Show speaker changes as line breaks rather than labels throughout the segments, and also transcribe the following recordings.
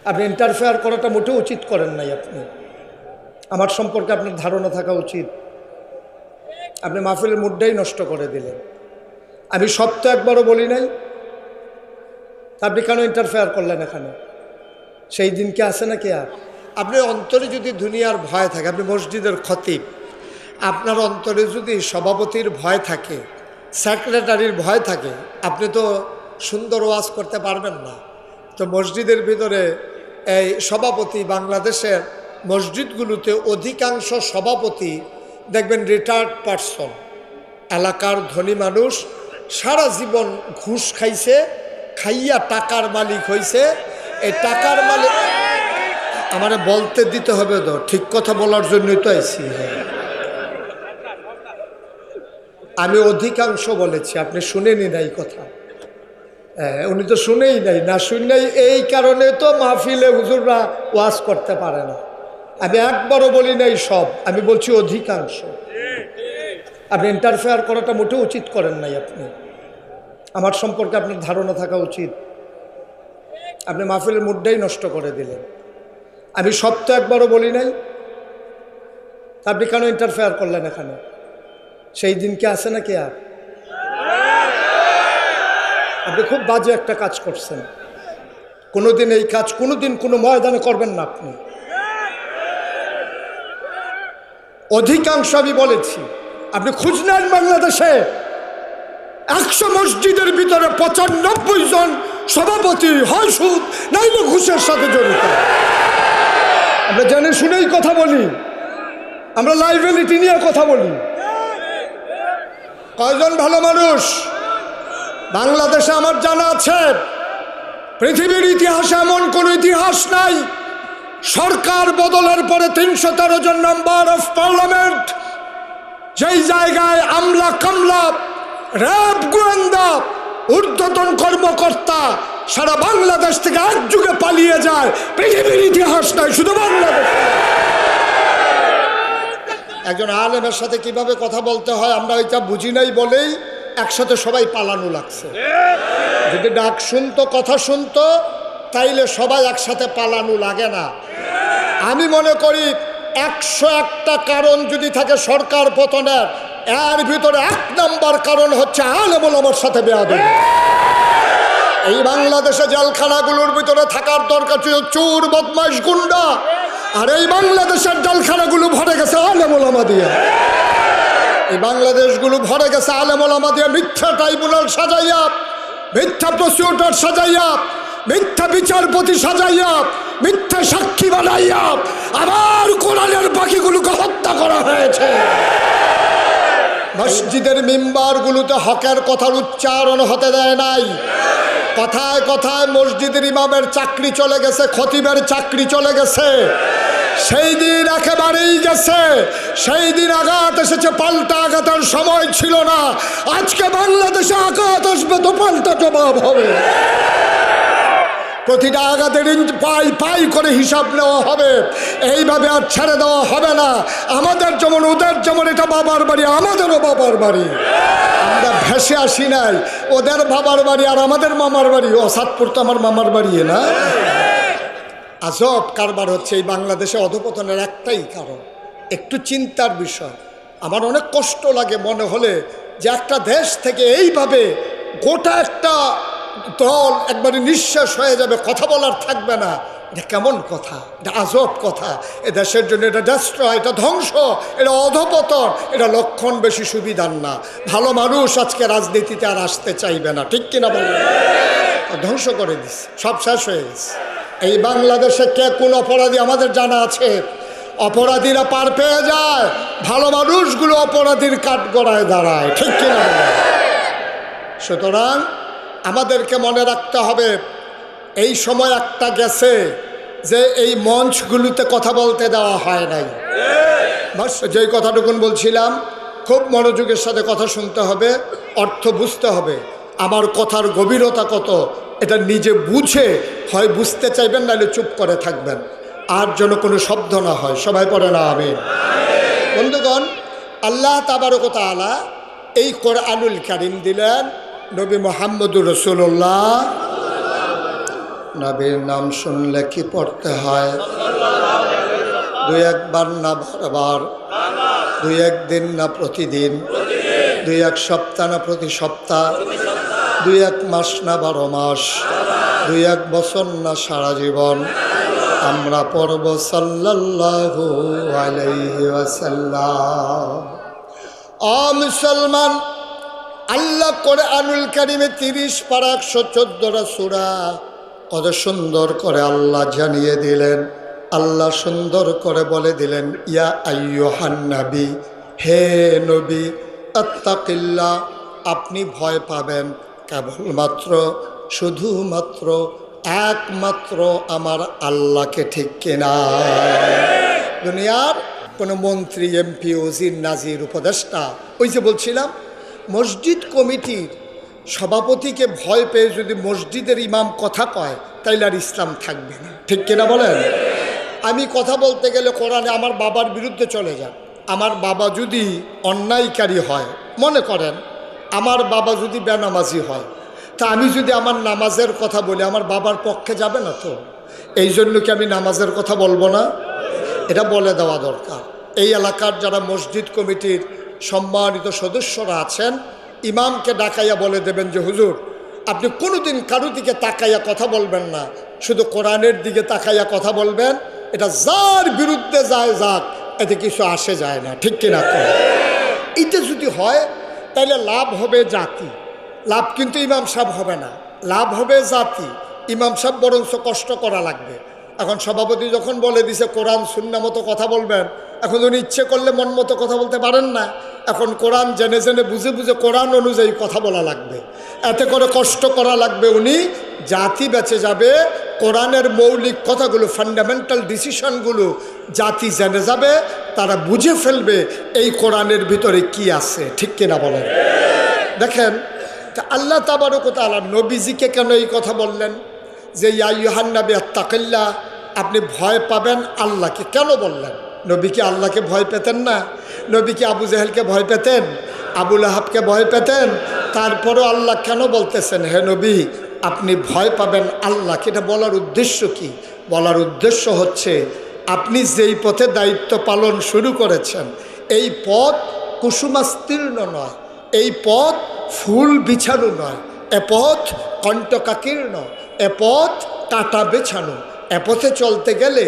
আপনি ইন্টারফেয়ার করাটা মোটেও উচিত করেন নাই। আপনি আমার সম্পর্কে আপনার ধারণা থাকা উচিত। আপনি মাহফিলের মুডটাই নষ্ট করে দিলেন। আমি সব তো একবারও বলি নাই, আপনি কেন ইন্টারফেয়ার করলেন এখানে? সেই দিন কি আছে নাকি? আর আপনার অন্তরে যদি দুনিয়ার ভয় থাকে, আপনি মসজিদের খতিব, আপনার অন্তরে যদি সভাপতির ভয় থাকে, সেক্রেটারির ভয় থাকে, আপনি তো সুন্দর ওয়াজ করতে পারবেন না। তো মসজিদের ভিতরে এই সভাপতি, বাংলাদেশের মসজিদগুলোতে অধিকাংশ সভাপতি দেখবেন রিটায়ার্ড পারসন, এলাকার ধনী মানুষ, সারা জীবন ঘুষ খাইছে, খাইয়া টাকার মালিক হয়েছে। এই টাকার মালিক আমারে বলতে দিতে হবে তো, ঠিক কথা বলার জন্যই তো আইছি। আমি অধিকাংশ বলেছি, আপনি শুনেনি নাই কথা। উনি তো শুনেই নাই, না শুনেই এই কারণে তো মাহফিলে হুজুররা ওয়াজ করতে পারে না। আমি একবারও বলি নাই সব, আমি বলছি অধিকাংশ। আপনি ইন্টারফেয়ার করাটা মোটেও উচিত করেন নাই। আপনি আমার সম্পর্কে আপনার ধারণা থাকা উচিত। আপনি মাহফিলের মুডটাই নষ্ট করে দিলেন। আমি সব তো একবারও বলি নাই, আপনি কেন ইন্টারফেয়ার করলেন এখানে? সেই দিন কি আছে নাকি? আর আপনি খুব বাজে একটা কাজ করছেন। কোনোদিন এই কাজ কোনোদিন কোনো ময়দানে করবেন না। আপনি অধিকাংশ আমি বলেছি, আপনি খুঁজ নেন বাংলাদেশে 100 মসজিদের ভিতরে 95 জন সভাপতি হয় সুদ নাইলে ঘুষের সাথে জড়িত। আমরা জেনে শুনেই কথা বলি, আমরা লাইবিলিটি নিয়ে কথা বলি। কয়জন ভালো মানুষ বাংলাদেশে আমার জানা আছে? পৃথিবীর ইতিহাসে এমন কোন ইতিহাস নাই সরকার বদলের পরে 313 জন মেম্বার অফ পার্লামেন্ট, যেই জায়গায় আমলা কামলা, র্যাব, গোয়েন্দা, ঊর্ধ্বতন কর্মকর্তা সারা বাংলাদেশ থেকে এক যুগে পালিয়ে যায়, পৃথিবীর ইতিহাস নাই, শুধু বাংলাদেশ। একজন আলেমের সাথে কিভাবে কথা বলতে হয় আমরা ওইটা বুঝি নাই বলেই একসাথে সবাই পালানো লাগছে। যদি ডাক শুনতো, কথা শুনতো, তাইলে সবাই একসাথে পালানো লাগে না। আমি মনে করি 101টা কারণ যদি থাকে সরকার পতনের, এর ভিতরে 1 নম্বর কারণ হচ্ছে আলেম ওলামার সাথে বেয়াদবি। এই বাংলাদেশে জেলখানাগুলোর ভিতরে থাকার দরকার ছিল চোর, বদমাইশ, গুন্ডা, আর এই বাংলাদেশের জেলখানাগুলো ভরে গেছে আলেম ওলামা দিয়ে। এই বাংলাদেশগুলো ভরে গেছে আলেম ওলামা দিয়ে, মিথ্যা ট্রাইব্যুনাল সাজাইয়া, মিথ্যা প্রসিকিউটর সাজাইয়া, মিথ্যা বিচারপতি সাজাইয়া, মিথ্যা সাক্ষী বানাইয়া আবার কোরআনের বাকিগুলোকে হত্যা করা হয়েছে। মসজিদের মিম্বারগুলোতে হকের কথার উচ্চারণ হতে দেয় নাই। কথায় কথায় মসজিদের ইমামের চাকরি চলে গেছে, খতিবের চাকরি চলে গেছে। সেই দিন একেবারেই গেছে। সেই দিন আঘাত এসেছে, পাল্টা আঘাতের সময় ছিল না। আজকে বাংলাদেশে আঘাত আসবে তো পাল্টা জবাব হবে। প্রতিটা আঘাতের পাই পাই করে হিসাব নেওয়া হবে। এইভাবে আর ছেড়ে দেওয়া হবে না। আমাদের যেমন ওদের যেমন এটা বাবার বাড়ি, আমাদেরও বাবার বাড়ি। আমরা ভেসে আসি নাই। ওদের বাবার বাড়ি আর আমাদের মামার বাড়ি। ও সাতপুর তো আমার মামার বাড়ি না। আজব কারবার হচ্ছে এই বাংলাদেশে অধপতনের একটাই কারণ। একটু চিন্তার বিষয়। আমার অনেক কষ্ট লাগে মনে হলে যে একটা দেশ থেকে এইভাবে গোটা একটা দল একবারে নিঃশ্বাস হয়ে যাবে, কথা বলার থাকবে না। এটা কেমন কথা? এটা আজব কথা। এ দেশের জন্য এটা ডেস্ট্রয়, এটা ধ্বংস, এটা অধপতন, এটা লক্ষণ বেশি সুবিধার না। ভালো মানুষ আজকে রাজনীতিতে আর আসতে চাইবে না, ঠিক কিনা বলেন? ধ্বংস করে দিচ্ছে, সব শেষ হয়ে গেছে। এই বাংলাদেশে কে কোন অপরাধী আমাদের জানা আছে। অপরাধীরা পার পেয়ে যায়, ভালো মানুষগুলো অপরাধীর কাঠগড়ায় দাঁড়ায়, ঠিক কিনা বলেন? সুতরাং আমাদেরকে মনে রাখতে হবে, এই সময় একটা গেছে যে এই মঞ্চগুলোতে কথা বলতে দেওয়া হয় নাই। বাস যেই কথাটুকুন বলছিলাম, খুব মনোযোগের সাথে কথা শুনতে হবে, অর্থ বুঝতে হবে। আমার কথার গভীরতা কত এটা নিজে বুঝে হয় বুঝতে চাইবেন, নাহলে চুপ করে থাকবেন, আর যেন কোনো শব্দ না হয়। সবাই পড়ে না আমিন। বন্ধুগণ, আল্লাহ তাবারক ওয়া তাআলা এই কোরআনুল কারীম দিলেন নবী মুহাম্মদুর রাসূলুল্লাহ নবীর নাম শুনলে কি পড়তে হয়? দুই একবার না বারবার, দুই একদিন না প্রতিদিন, দুই এক সপ্তাহ না প্রতি সপ্তাহ, দুই এক মাস না 12 মাস, দুই এক বছর না সারা জীবন আমরা পড়ব সাল্লাল্লাহু আলাইহি ওয়াসাল্লাম। মুসলমান, আল্লাহ কোরআনুল কারীমে 30 পারা 114টা সূরা কত সুন্দর করে আল্লাহ জানিয়ে দিলেন। আল্লাহ সুন্দর করে বলে দিলেন, ইয়া আইয়ুহান নবী, হে নবী, আত্তাকিল্লাহ, আপনি ভয় পাবেন কেবলমাত্র শুধুমাত্র একমাত্র আমার আল্লাহকে, ঠিক কিনা? দুনিয়ার কোনো মন্ত্রী, এমপি, ওজির, নাজির, উপদেষ্টা, ওই যে বলছিলাম মসজিদ কমিটির সভাপতিকে ভয় পেয়ে যদি মসজিদের ইমাম কথা কয় তাইলে আর ইসলাম থাকবে না, ঠিক কিনা বলেন? আমি কথা বলতে গেলে কোরআনে আমার বাবার বিরুদ্ধে চলে যান। আমার বাবা যদি অন্যায়কারী হয়, মনে করেন আমার বাবা যদি বেনামাজি হয়, তা আমি যদি আমার নামাজের কথা বলি আমার বাবার পক্ষে যাবে না তো? এই জন্য কি আমি নামাজের কথা বলবো না? এটা বলে দেওয়া দরকার। এই এলাকার যারা মসজিদ কমিটির সম্মানিত সদস্যরা আছেন, ইমামকে ডাকাইয়া বলে দেবেন যে হুজুর, আপনি কোনোদিন কারো দিকে তাকাইয়া কথা বলবেন না, শুধু কোরআনের দিকে তাকাইয়া কথা বলবেন। এটা যার বিরুদ্ধে যায় যাক, এতে কিছু আসে যায় না, ঠিক কিনা? এটা যদি হয় তাহলে লাভ হবে জাতি, লাভ কিন্তু ইমাম সাহেব হবে না, লাভ হবে জাতি। ইমাম সাহেব বরঞ্চ কষ্ট করা লাগবে। এখন সভাপতি যখন বলে দিছে কোরআন সুন্নাহ মতো কথা বলবেন, এখন উনি ইচ্ছে করলে মন মতো কথা বলতে পারেন না। এখন কোরআন জেনে জেনে বুঝে বুঝে কোরআন অনুযায়ী কথা বলা লাগবে, এতে করে কষ্ট করা লাগবে। উনি জাতি বেঁচে যাবে, কোরআনের মৌলিক কথাগুলো, ফান্ডামেন্টাল ডিসিশনগুলো জাতি জেনে যাবে, তারা বুঝে ফেলবে এই কোরআনের ভিতরে কি আছে, ঠিক কিনা বলেন? দেখেন আল্লাহ তাবারক ওয়া তাআলা নবীজিকে কেন এই কথা বললেন যে ইয়া আইয়ুহান নবী আত্তাকিল্লাহ, আপনি ভয় পাবেন আল্লাহকে, কেন বললেন? নবী কি আল্লাহকে ভয় পেতেন না? নবী কি আবু জেহেলকে ভয় পেতেন? আবু লাহাবকে ভয় পেতেন? তারপরও আল্লাহ কেন বলতেছেন হে নবী আপনি ভয় পাবেন আল্লাহকে? এটা বলার উদ্দেশ্য কি? বলার উদ্দেশ্য হচ্ছে আপনি যেই পথে দায়িত্ব পালন শুরু করেছেন, এই পথ কুসুমাস্তীর্ণ নয়, এই পথ ফুল বিছানো নয়, এ পথ কণ্টকাকীর্ণ, এ পথ কাটা বেছানো। এ পথে চলতে গেলে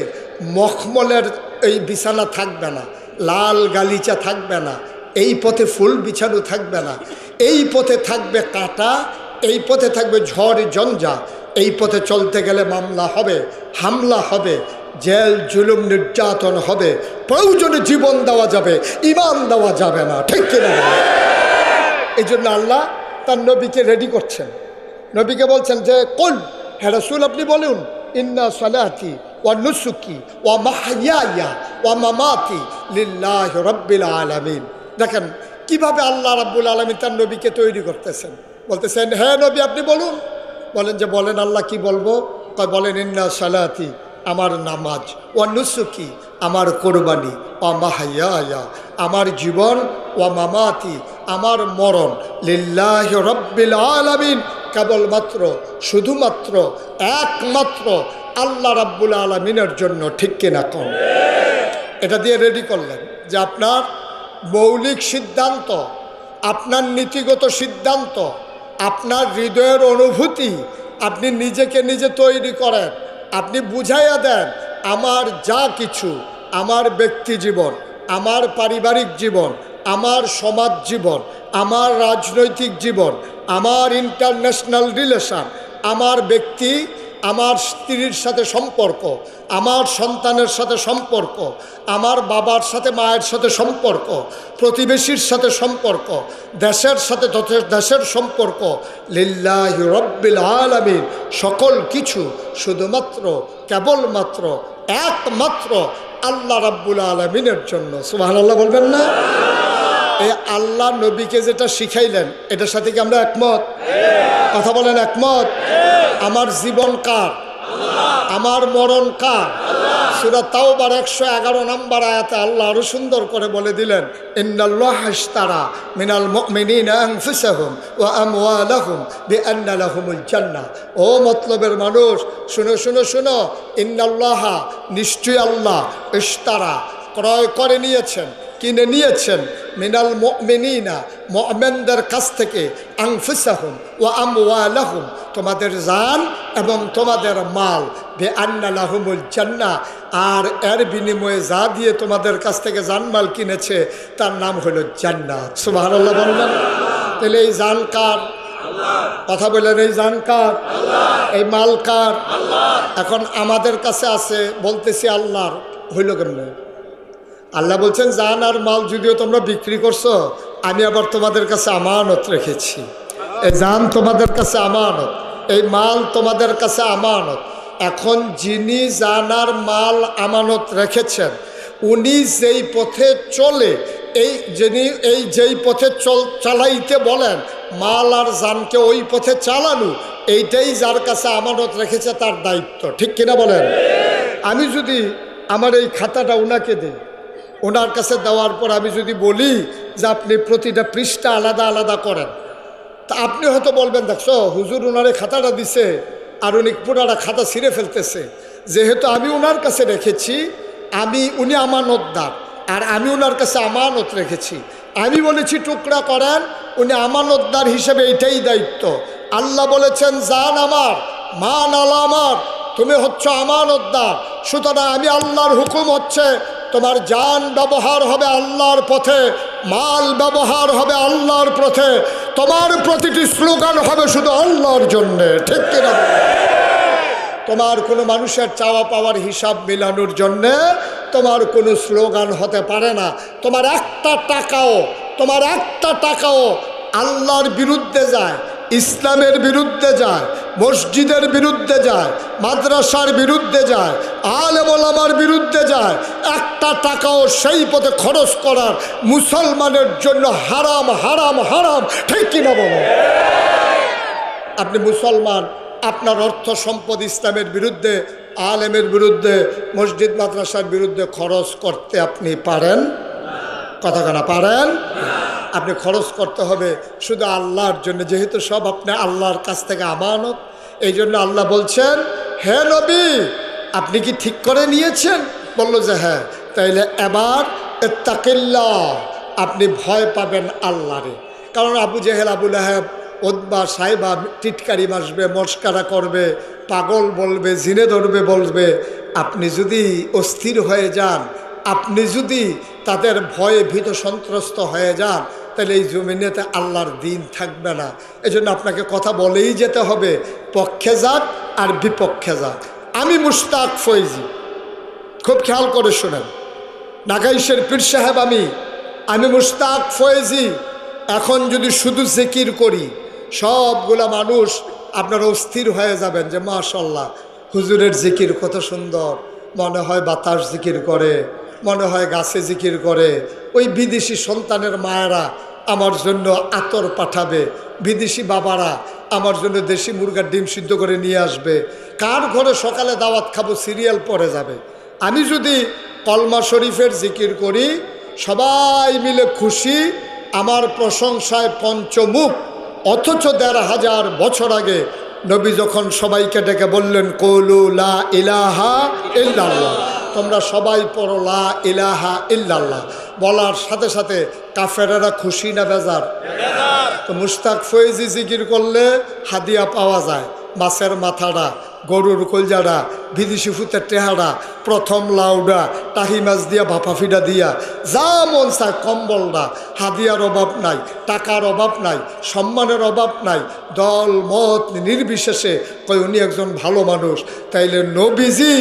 মখমলের এই বিছানা থাকবে না, লাল গালিচা থাকবে না, এই পথে ফুল বিছানো থাকবে না, এই পথে থাকবে কাটা, এই পথে থাকবে ঝড় ঝঞ্ঝা। এই পথে চলতে গেলে মামলা হবে, হামলা হবে, জেল জুলুম নির্যাতন হবে, প্রয়োজনে জীবন দেওয়া যাবে, ঈমান দেওয়া যাবে না, ঠিক কিনা? এই জন্য আল্লাহ তার নবীকে রেডি করছেন। নবীকে বলছেন যে কুল, হে রাসূল আপনি বলুন, ইন্না সালাতি ওয়া নুসুকি ওয়া মাহইয়ায়া ওয়া মামাতি লিল্লাহি রাব্বিল আলামিন। দেখেন কিভাবে আল্লাহ রাব্বুল আলামিন তার নবীকে তৈরি করতেছেন। বলতেছেন হে নবী আপনি বলুন। বলেন যে বলেন আল্লাহ কি বলবো? বলেন ইন্না সালাতি আমার নামাজ, ওয়া নুসুকি আমার কোরবানি, ওয়া মাহইয়ায়া আমার জীবন, ওয়া মামাতি আমার মরণ, লিল্লাহি রাব্বিল আলামিন কেবলমাত্র শুধুমাত্র একমাত্র আল্লাহ রাব্বুল আলামিনের জন্য, ঠিক কিনা কোন? এটা দিয়ে রেডি করলেন যে আপনার মৌলিক সিদ্ধান্ত, আপনার নীতিগত সিদ্ধান্ত, আপনার হৃদয়ের অনুভূতি আপনি নিজেকে নিজে তৈরি করেন। আপনি বুঝাইয়া দেন আমার যা কিছু, আমার ব্যক্তি জীবন, আমার পারিবারিক জীবন, আমার সমাজ জীবন, আমার রাজনৈতিক জীবন, আমার ইন্টারন্যাশনাল রিলেশন, আমার ব্যক্তি, আমার স্ত্রীর সাথে সম্পর্ক, আমার সন্তানের সাথে সম্পর্ক, আমার বাবার সাথে মায়ের সাথে সম্পর্ক, প্রতিবেশীর সাথে সম্পর্ক, দেশের সাথে দেশের সম্পর্ক, লিল্লাহি রাব্বিল আলামিন সকল কিছু শুধুমাত্র কেবলমাত্র একমাত্র আল্লাহ রাব্বুল আলামিনের জন্য। সুবহানাল্লাহ বলবেন না? এই আল্লাহ নবীকে যেটা শিখাইলেন এটার সাথে কি আমরা একমত? কথা বলেন একমত? আমার জীবন কার? আমার মরণ কার? সূরা তাওবার 111 নম্বর আয়াতে আল্লাহ আরো সুন্দর করে বলে দিলেন, ইন্নাল্লাহা ইশতারা মিনাল মুমিনিনা আনফুসাহুম ওয়া আমওয়ালাহুম বিআন্না লাহুমুল জান্নাহ। ও মতলবের মানুষ, শুনো শুনো শুনো, ইন্নাল্লাহা, নিশ্চয়ই আল্লাহ, ইশতারা, ক্রয় করে নিয়েছেন, কিনে নিয়েছেন, মিনাল মুমিনিনা, মুমিনদের কাছ থেকে, আনফুসাহুম ওয়া আমওয়ালাহুম, তোমাদের জান এবং তোমাদের মাল, বিআন্না লাহুমুল জান্নাহ, আর এর বিনিময়ে যা দিয়ে তোমাদের কাছ থেকে জানমাল কিনেছে তার নাম হলো জান্নাত। সুবহানাল্লাহ বললেন। তাহলে এই জান কার? কথা বললেন, এই জান কার? এই মাল কার? এখন আমাদের কাছে আছে, বলতেছি আল্লাহর, হইল কেমনে? আল্লাহ বলছেন জান আর মাল যদিও তোমরা বিক্রি করছো, আমি আবার তোমাদের কাছে আমানত রেখেছি। এই জান তোমাদের কাছে আমানত, এই মাল তোমাদের কাছে আমানত। এখন যিনি জান আর মাল আমানত রেখেছেন, উনি যেই পথে চলে, যেই পথে চালাইতে বলেন, মাল আর জানকে ওই পথে চালানো, এইটাই যার কাছে আমানত রেখেছে তার দায়িত্ব। ঠিক কিনা বলেন? আমি যদি আমার এই খাতাটা ওনাকে দিই, ওনার কাছে দেওয়ার পর আমি যদি বলি যে আপনি প্রতিটা পৃষ্ঠা আলাদা আলাদা করেন, তা আপনি হয়তো বলবেন, দেখছো হুজুর ওনারে খাতাটা দিছে আর উনি পুরাটা খাতা ছিঁড়ে ফেলতেছে। যেহেতু আমি ওনার কাছে রেখেছি, উনি আমানতদার, আর আমি ওনার কাছে আমানত রেখেছি, আমি বলেছি টুকরা করেন, উনি আমানতদার হিসেবে এইটাই দায়িত্ব। আল্লাহ বলেছেন জান আমার, মান আল্লাহ আমার, তুমি হচ্ছে আমানতদার। সুতরাং আমি আল্লাহর হুকুম হচ্ছে তোমার জান ব্যবহার হবে আল্লাহর পথে, মাল ব্যবহার হবে আল্লাহর পথে, তোমার প্রতিটি স্লোগান হবে শুধু আল্লাহর জন্যে। ঠিক কিনা? তোমার কোনো মানুষের চাওয়া পাওয়ার হিসাব মেলানোর জন্যে তোমার কোনো স্লোগান হতে পারে না। তোমার একটা টাকাও আল্লাহর বিরুদ্ধে যায়, ইসলামের বিরুদ্ধে যায়, মসজিদের বিরুদ্ধে যায়, মাদ্রাসার বিরুদ্ধে যায়, আলেম ওলামার বিরুদ্ধে যায়, একটা টাকাও সেই পথে খরচ করার মুসলমানের জন্য হারাম, হারাম, হারাম। ঠিক কিনা বলো? আপনি মুসলমান, আপনার অর্থ সম্পদ ইসলামের বিরুদ্ধে, আলেমের বিরুদ্ধে, মসজিদ মাদ্রাসার বিরুদ্ধে খরচ করতে আপনি পারেন? কথা কেনা পারেন? আপনি খরচ করতে হবে শুধু আল্লাহর জন্য, যেহেতু সব আপনি আল্লাহর কাছ থেকে আমানত। এই জন্য আল্লাহ বলছেন, হে নবী, আপনি কি ঠিক করে নিয়েছেন? বললো যে হ্যাঁ। তাইলে এবার ইত্তাকিল্লাহ, আপনি ভয় পাবেন আল্লাহরে। কারণ আবু জেহেল, আবু লাহাব, ওদবা, সাইবা টিটকারি মাসবে, মস্কারা করবে, পাগল বলবে, জিনে ধরবে বলবে। আপনি যদি অস্থির হয়ে যান, আপনি যদি তাদের ভয়ে ভীত সন্ত্রস্ত হয়ে যান, তাহলে এই জমিনেতে আল্লাহর দিন থাকবে না। এজন্য আপনাকে কথা বলেই যেতে হবে, পক্ষে যাক আর বিপক্ষে যাক। আমি মুশতাক ফৈজি, খুব খেয়াল করে শোনেন, নাগাইশের পীর সাহেব, আমি মুশতাক ফৈজি। এখন যদি শুধু জিকির করি, সবগুলা মানুষ আপনারা অস্থির হয়ে যাবেন যে মাশাআল্লাহ হুজুরের জিকির কত সুন্দর, মনে হয় বাতাস জিকির করে, মনে হয় গাছে জিকির করে। ওই বিদেশি সন্তানের মায়েরা আমার জন্য আতর পাঠাবে, বিদেশি বাবারা আমার জন্য দেশি মুরগার ডিম সিদ্ধ করে নিয়ে আসবে, কার ঘরে সকালে দাওয়াত খাবো সিরিয়াল পড়ে যাবে। আমি যদি কলমা শরীফের জিকির করি, সবাই মিলে খুশি, আমার প্রশংসায় পঞ্চমুখ। অথচ ১৫০০ বছর আগে নবী যখন সবাইকে ডেকে বললেন কৌলু লা ইলাহা ইল্লাল্লাহ, তোমরা সবাই পড়ো লা ইলাহা ইল্লাল্লাহ, বলার সাথে সাথে কাফেরেরা খুশি না বেজার? তো মুশতাক ফৈজি জিকির করলে হাদিয়া পাওয়া যায়, মাছের মাথাটা, গরুর কলজাটা, বিদেশি ফুতের টেহারা, প্রথম লাউডা, টাহি মাছ দিয়া, ভাপাফিডা দিয়া, যা মন চায় কম্বলটা। হাদিয়ার অভাব নাই, টাকার অভাব নাই, সম্মানের অভাব নাই, দল মত নির্বিশেষে কই উনি একজন ভালো মানুষ। তাইলে নবীজি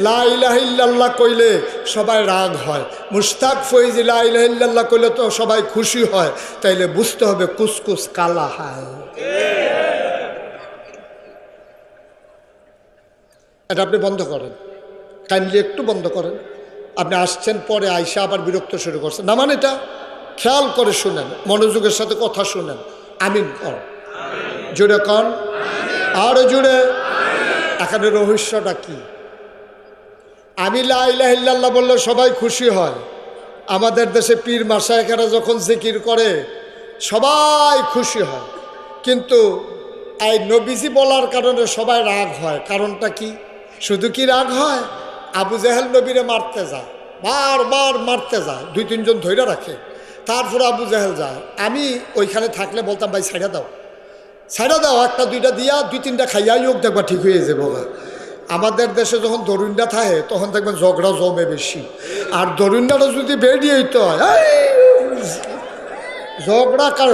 লা ইলাহা ইল্লাল্লাহ কইলে সবাই রাগ হয়, মুশতাক ফৈজি লা ইলাহা ইল্লাল্লাহ কইলে তো সবাই খুশি হয়। তাইলে বুঝতে হবে কুসকুস কালা হয়। এটা আপনি বন্ধ করেন, কাইন্ডলি একটু বন্ধ করেন। আপনি আসছেন পরে আইসা আবার বিরক্ত শুরু করছেন না, মানে এটা খেয়াল করে শুনেন, মনোযোগের সাথে কথা শুনেন। আমিন কর, জোরে কন, আরো জোরে। এখানে রহস্যটা কি? আমি লা ইলাহা ইল্লাল্লাহ বললে সবাই খুশি হয়। আমাদের দেশে পীর মাশায়েখরা যখন জিকির করে সবাই খুশি হয়, কিন্তু এই নবীজি বলার কারণে সবাই রাগ হয়। কারণটা কি? শুধু কি রাগ হয়? আবু জেহেল নবীরে মারতে যায়, বারবার মারতে যায়, 2-3 জন ধৈর্য রাখে, তারপর আবু জেহেল যায়। আমি ওইখানে থাকলে বলতাম, ভাই ছাইড়া দাও, ছাইড়া দাও, 1-2টা দিয়া 2-3টা খাইয়াই হোক, দেখবা ঠিক হয়ে যাবো। আমাদের দেশে যখন দরুন্ডা থাকে তখন দেখবেন ঝগড়া জমে বেশি, আর দরুন্ডাটা যদি বেরিয়ে হইতে হয় ঝগড়া কার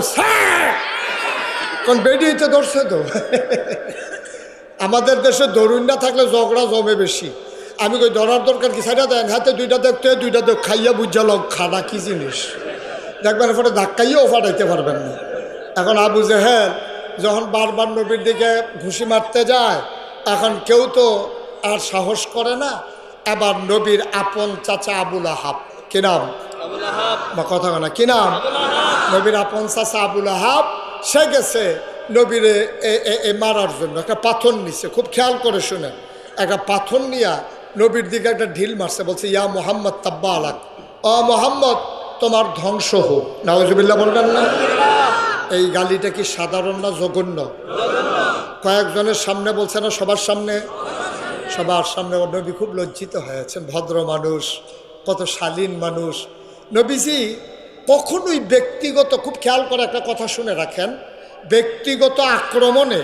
কারণ বেরিয়ে হইতে ধরছে তো। আমাদের দেশে দরুন্ডা থাকলে ঝগড়া জমে বেশি। আমি কই ধরার দরকার কি, ছাইড়া দেন, হাতে 2টা দেখতে 2টা দেখ, খাইয়া বুঝা লোক খানা কি জিনিস দেখবেন, ফলে ধাক্কাইয়াও ফাটাইতে পারবেন না। এখন আবু জেহেল যখন বারবার নবীর দিকে ঘুষি মারতে যায়, এখন কেউ তো আর সাহস করে না। এবার নবীর আপন চাচা আবুল আহাব, কি নাম? বা কথা না, কি নাম? নবীর আপন চাচা আবুল আহাব, সে গেছে নবীরে মারার জন্য। একটা পাথর নিছে, খুব খেয়াল করে শুনে, একটা পাথর নিয়া নবীর দিকে একটা ঢিল মারছে, বলছে ইয়া মোহাম্মদ তাব্বা আলাক, অ মোহাম্মদ তোমার ধ্বংস হোক। নাউজুবিল্লাহ বলবেন না? এই গালিটা কি সাধারণ না জঘন্য? কয়েকজনের সামনে বলছে না, সবার সামনে, সবার সামনে। নবী খুব লজ্জিত হয়েছেন, ভদ্র মানুষ, কত শালীন মানুষ। নবীজি কখনোই ব্যক্তিগত, খুব খেয়াল করে একটা কথা শুনে রাখেন, ব্যক্তিগত আক্রমণে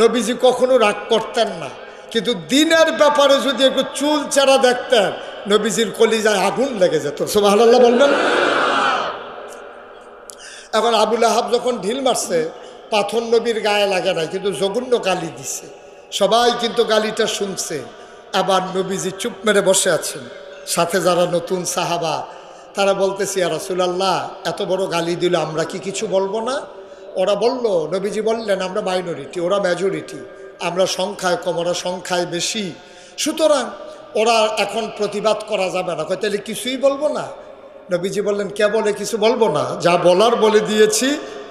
নবীজি কখনো রাগ করতেন না, কিন্তু দিনের ব্যাপারে যদি একটু চুল চেরা দেখতেন, নবীজির কলিজায় আগুন লেগে যেত। সুবহানাল্লাহ বলবেন। এখন আবুল আহাব যখন ঢিল মারছে, পাথর নবীর গায়ে লাগে নাই, কিন্তু জঘন্য গালি দিছে। সবাই কিন্তু গালিটা শুনছে। আবার নবীজি চুপ মেরে বসে আছেন, সাথে যারা নতুন সাহাবা তারা বলতেছে, ইয়া রাসূলুল্লাহ এত বড় গালি দিল, আমরা কি কিছু বলবো না? ওরা বলল, নবীজি বললেন, আমরা মাইনরিটি, ওরা মেজরিটি, আমরা সংখ্যায় কম, ওরা সংখ্যায় বেশি, সুতরাং ওরা এখন প্রতিবাদ করা যাবে না। কই তাহলে কিছুই বলবো না? নবীজি বললেন, কে বলে কিছু বলবো না? যা বলার বলে দিয়েছি,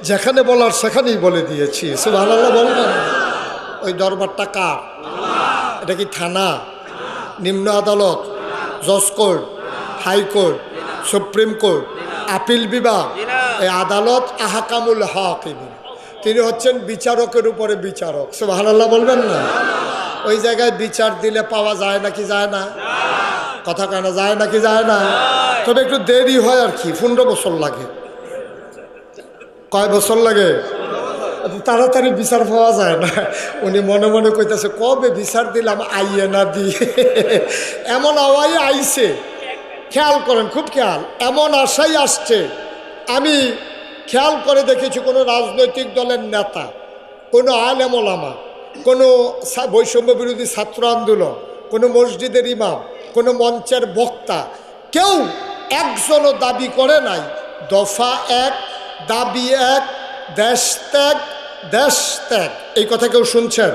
যেখানে বলার সেখানেই বলে দিয়েছি। সুবহানাল্লাহ বলবেন। ওই দরবারটা কার? এটা কি থানা, নিম্ন আদালত, জজ court, high court, supreme court, appeal বিভাগ? এই আদালত আহকামুল হাকিমিন, তিনি হচ্ছেন বিচারকের উপরে বিচারক। সুবহানাল্লাহ বলবেন না? ওই জায়গায় বিচার দিলে পাওয়া যায় নাকি যায় না? কথা কেন যায় নাকি যায় না? তবে একটু দেরি হয় আর কি, 15 বছর লাগে। কয় বছর লাগে? তাড়াতাড়ি বিচার পাওয়া যায় না। উনি মনে মনে কইতেছে, কবে বিচার দিলাম, আইয়ে না দিয়ে এমন আওয়াই আইছে। খেয়াল করেন, খুব খেয়াল, এমন আশাই আসছে। আমি খেয়াল করে দেখেছি, কোনো রাজনৈতিক দলের নেতা, কোনো আলেম ওলামা, কোনো বৈষম্য বিরোধী ছাত্র আন্দোলন, কোনো মসজিদের ইমাম, কোনো মঞ্চের বক্তা, কেউ একজনও দাবি করে নাই দফা 1, দাবি 1, দেশ ত্যাগ, দেশ ত্যাগ। এই কথা কেউ শুনছেন?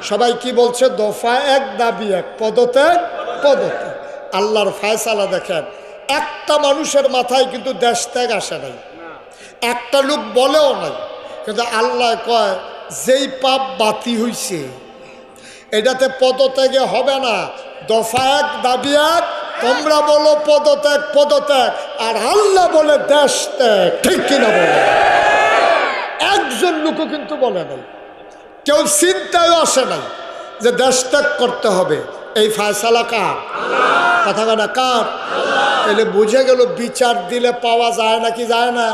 সবাই কি বলছে? দফা 1, দাবি 1, পদত্যাগ, পদত্যাগ। আল্লাহর ফায়সালা দেখেন, একটা মানুষের মাথায় কিন্তু দেশ ত্যাগ আসে নাই, একটা লোক বলেও নাই, কিন্তু আল্লাহ কয় যেই পাপ বাতি হইছে এটাতে পদত্যাগে হবে না। দফা 1, দাবি 1, তোমরা বলো পদত্যাগ, পদত্যাগ, আর আল্লাহ বলে দেশ ত্যাগ। ঠিক কিনা বলে? একজন লোকও কিন্তু বলে নাই, কেউ চিন্তায় আসে নাই যে দেশ ত্যাগ করতে হবে। এই ফায়সালা কার? কথা বলা কার? তাহলে বুঝে গেল বিচার দিলে পাওয়া যায় নাকি যায় না?